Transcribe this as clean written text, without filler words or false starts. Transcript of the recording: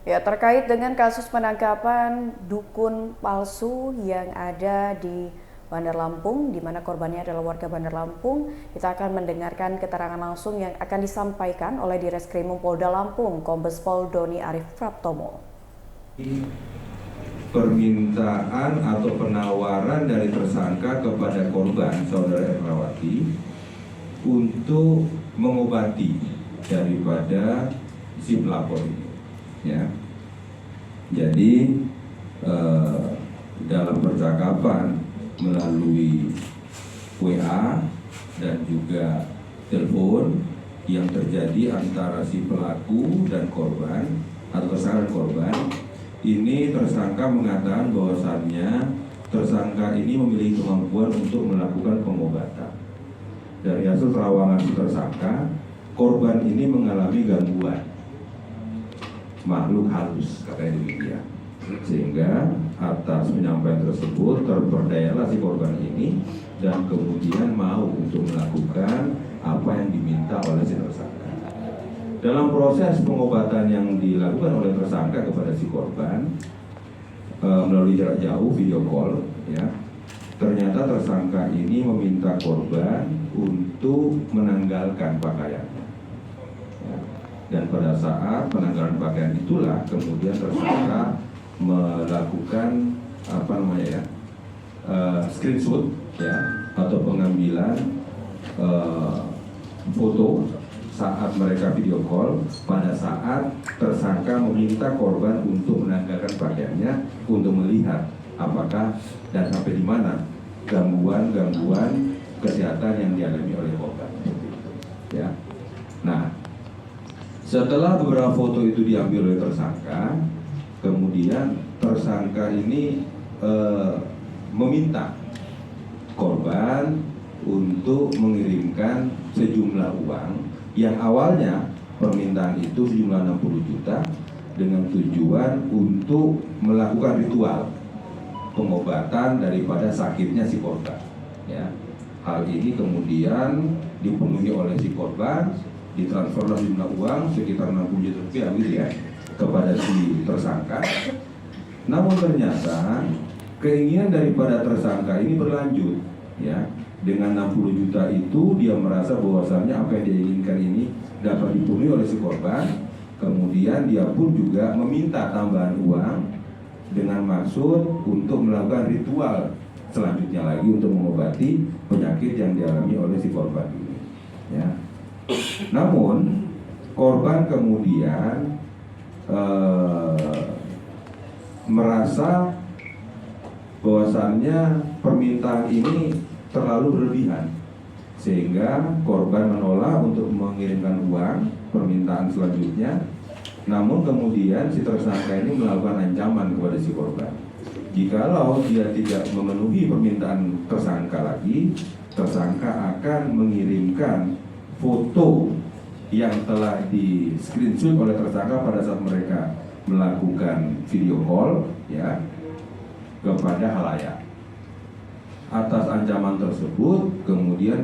Ya, terkait dengan kasus penangkapan dukun palsu yang ada di Bandar Lampung, di mana korbannya adalah warga Bandar Lampung, kita akan mendengarkan keterangan langsung yang akan disampaikan oleh Direskrim Polda Lampung, Kombes Pol Doni Arif Praptomo. Permintaan atau penawaran dari tersangka kepada korban saudara Erlawati untuk mengobati daripada si pelapor ini, ya. Jadi dalam percakapan melalui WA dan juga telepon yang terjadi antara si pelaku dan korban atau tersangka dan korban, ini tersangka mengatakan bahwasannya tersangka ini memiliki kemampuan untuk melakukan pengobatan. Dari hasil terawangan si tersangka, korban ini mengalami gangguan makhluk halus, katanya demikian. Sehingga atas penyampaian tersebut terperdayalah si korban ini dan kemudian mau untuk melakukan apa yang diminta oleh si tersangka. Dalam proses pengobatan yang dilakukan oleh tersangka kepada si korban melalui jarak jauh video call, ya, ternyata tersangka ini meminta korban untuk menanggalkan pakaiannya. Ya. Dan pada saat penanggalan pakaian itulah kemudian tersangka melakukan screenshot, ya, atau pengambilan foto saat mereka video call pada saat tersangka meminta korban untuk menanggalkan pakaiannya untuk melihat apakah dan sampai di mana gangguan kesehatan yang dialami oleh korban. Ya. Nah, setelah beberapa foto itu diambil oleh tersangka, kemudian tersangka ini meminta korban untuk mengirimkan sejumlah uang yang awalnya permintaan itu sejumlah 60 juta dengan tujuan untuk melakukan ritual pengobatan daripada sakitnya si korban. Ya. Hal ini kemudian dipenuhi oleh si korban, ditransferlah jumlah uang sekitar 60 juta rupiah gitu ya kepada si tersangka. Namun ternyata keinginan daripada tersangka ini berlanjut, ya. Dengan 60 juta itu dia merasa bahwasannya apa yang dia inginkan ini dapat dipenuhi oleh si korban. Kemudian dia pun juga meminta tambahan uang dengan maksud untuk melakukan ritual selanjutnya lagi untuk mengobati penyakit yang dialami oleh si korban ini, ya. Namun korban kemudian merasa bahwasannya permintaan ini terlalu berlebihan, sehingga korban menolak untuk mengirimkan uang permintaan selanjutnya. Namun kemudian si tersangka ini melakukan ancaman kepada si korban, jikalau dia tidak memenuhi permintaan tersangka lagi, tersangka akan mengirimkan foto yang telah di screenshot oleh tersangka pada saat mereka melakukan video call, ya, kepada halayak. Atas ancaman tersebut kemudian